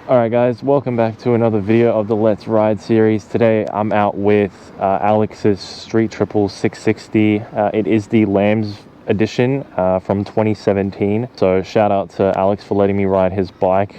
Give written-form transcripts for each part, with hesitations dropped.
Alright guys, welcome back to another video of the Let's Ride series. Today I'm out with Alex's Street Triple 660. It is the Lambs edition from 2017. So shout out to Alex for letting me ride his bike.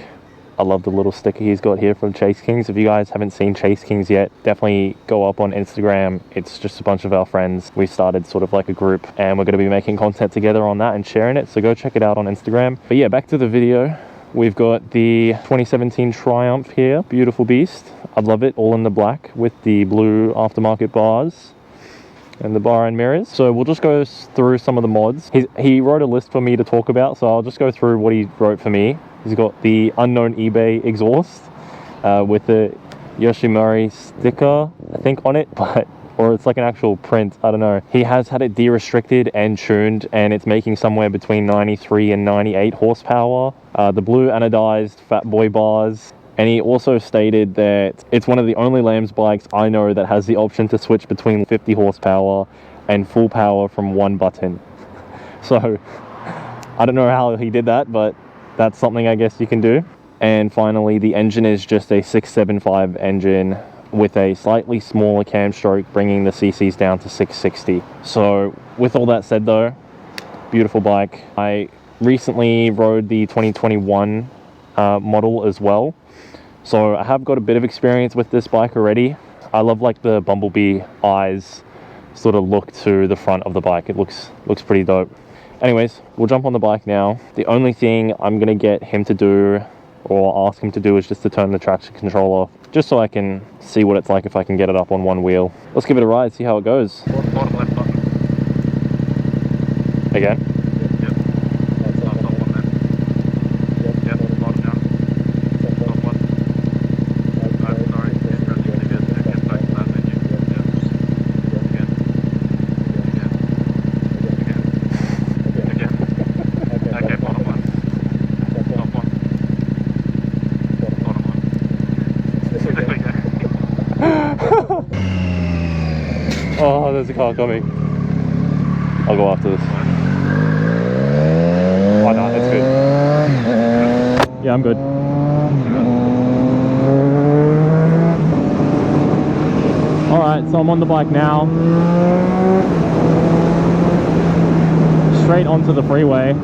I love the little sticker he's got here from Chase Kings. If you guys haven't seen Chase Kings yet, definitely go up on Instagram. It's just a bunch of our friends. We started sort of like a group and we're going to be making content together on that and sharing it. So go check it out on Instagram. But yeah, back to the video. We've got the 2017 Triumph here, beautiful beast. I love it, all in the black with the blue aftermarket bars and the bar and mirrors. So we'll just go through some of the mods. He wrote a list for me to talk about, so I'll just go through what he wrote for me. He's got the unknown eBay exhaust with the Yoshimari sticker, I think, on it, or it's like an actual print, I don't know. He has had it de-restricted and tuned, and it's making somewhere between 93 and 98 horsepower. The blue anodized Fat Boy bars. And he also stated that it's one of the only Lambs bikes I know that has the option to switch between 50 horsepower and full power from one button. So, I don't know how he did that, but that's something I guess you can do. And finally, the engine is just a 675 engine with a slightly smaller cam stroke, bringing the CCs down to 660. So with all that said though, beautiful bike. I recently rode the 2021 model as well, so I have got a bit of experience with this bike already. I love like the bumblebee eyes sort of look to the front of the bike. It looks pretty dope. Anyways, we'll jump on the bike now. The only thing I'm gonna get him to do or ask him to do is just to turn the traction control off, just so I can see what it's like if I can get it up on one wheel. Let's give it a ride, see how it goes. Bottom left button. Again? Yep. That's top one then. Yep, bottom down. Top one. Sorry, it's really good. Get back to that menu. Yep. Again. Okay, bottom one. Top one. Bottom one. Oh, there's a car coming. I'll go after this. Oh no, that's good. Yeah, I'm good. Alright, so I'm on the bike now. Straight onto the freeway.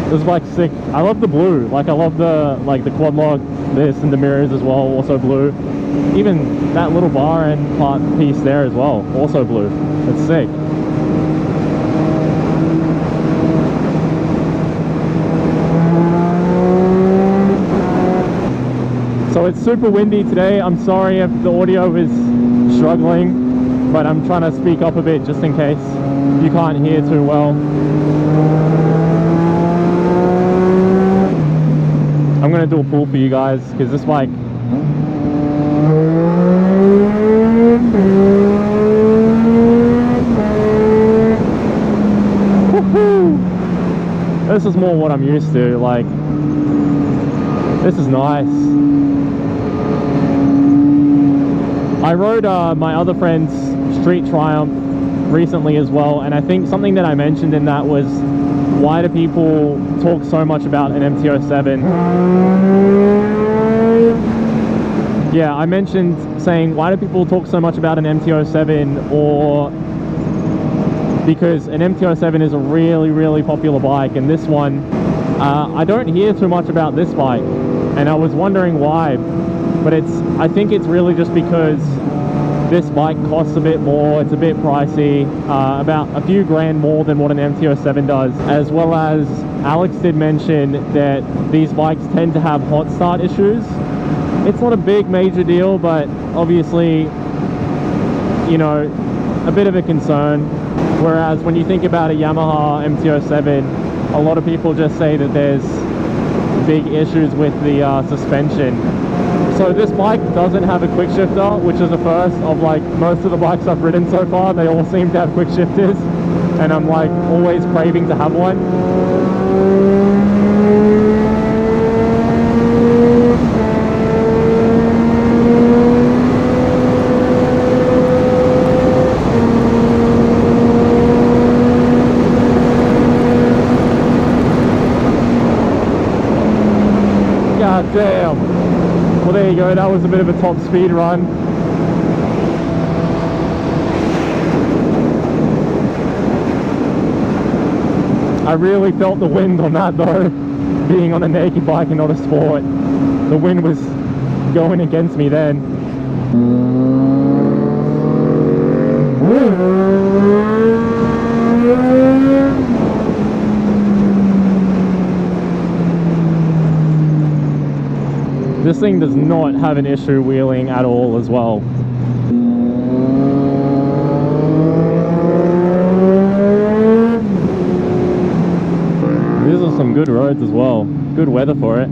This bike's sick. I love the blue. Like, I love the quad lock, this, and the mirrors as well, also blue. Even that little bar and part piece there as well, also blue. It's sick. So it's super windy today. I'm sorry if the audio is struggling, but I'm trying to speak up a bit just in case you can't hear too well. I'm gonna do a pull for you guys because this bike, this is more what I'm used to. Like, this is nice. I rode my other friend's Street Triumph recently as well, and I think something that I mentioned in that was, why do people talk so much about an MT-07? Yeah, I mentioned saying, why do people talk so much about an MT-07, or because an MT-07 is a really, really popular bike, and this one, I don't hear too much about this bike, and I was wondering why, but I think it's really just because this bike costs a bit more, it's a bit pricey, about a few grand more than what an MT-07 does, as well as Alex did mention that these bikes tend to have hot start issues. It's not a big major deal, but obviously, you know, a bit of a concern. Whereas when you think about a Yamaha MT-07, a lot of people just say that there's big issues with the suspension. So this bike doesn't have a quick shifter, which is a first of like most of the bikes I've ridden so far. They all seem to have quick shifters, and I'm like always craving to have one. there you go, that was a bit of a top speed run. I really felt the wind on that though, being on a naked bike and not a sport. The wind was going against me then. This thing does not have an issue wheeling at all as well. These are some good roads as well. Good weather for it.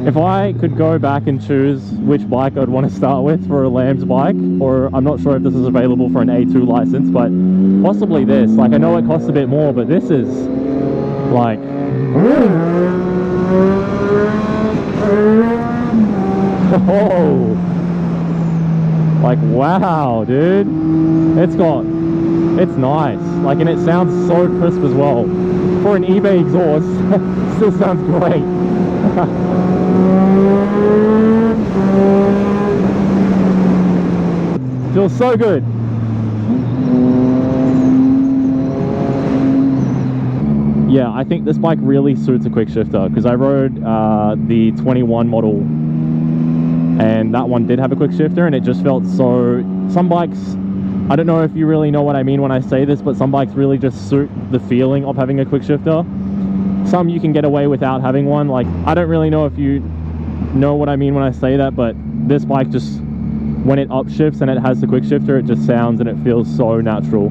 If I could go back and choose which bike I'd want to start with for a Lambs bike, or I'm not sure if this is available for an A2 license, but possibly this. Like, I know it costs a bit more, but this is like... Oh! Like, wow, dude. It's nice. Like, and it sounds so crisp as well. For an eBay exhaust, still sounds great. Feels so good. Yeah, I think this bike really suits a quick shifter, because I rode the 21 model and that one did have a quick shifter, and it just felt so... Some bikes, I don't know if you really know what I mean when I say this, but some bikes really just suit the feeling of having a quick shifter. Some you can get away without having one. Like, I don't really know if you know what I mean when I say that, but this bike just, when it upshifts and it has the quick shifter, it just sounds and it feels so natural.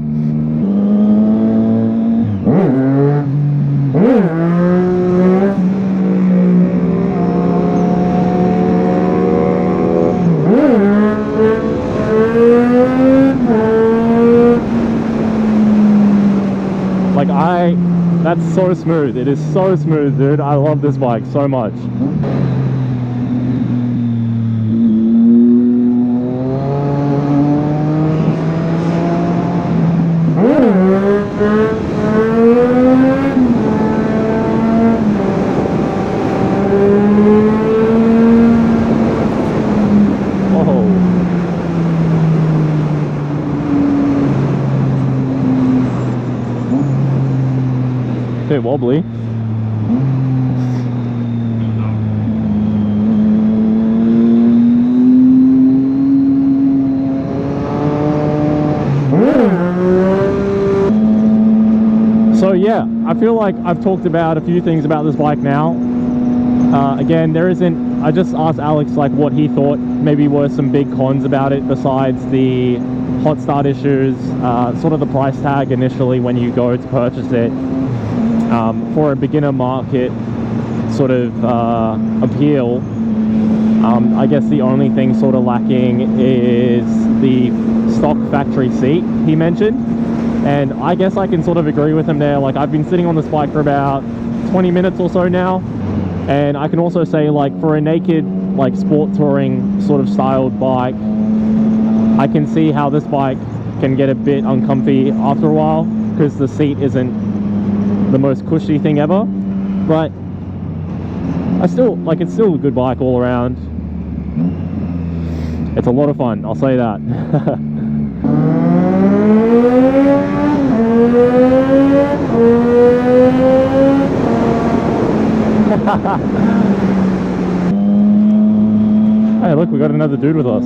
Like, that's so smooth. It is so smooth, dude. I love this bike so much. Bit wobbly. So yeah, I feel like I've talked about a few things about this bike now. Again, there isn't, I just asked Alex like what he thought maybe were some big cons about it besides the hot start issues, sort of the price tag initially when you go to purchase it. For a beginner market sort of appeal, I guess the only thing sort of lacking is the stock factory seat he mentioned, and I guess I can sort of agree with him there. Like, I've been sitting on this bike for about 20 minutes or so now, and I can also say, like, for a naked, like, sport touring sort of styled bike, I can see how this bike can get a bit uncomfy after a while, because the seat isn't the most cushy thing ever, but I still, like, it's still a good bike all around. It's a lot of fun, I'll say that. Hey, look, we got another dude with us.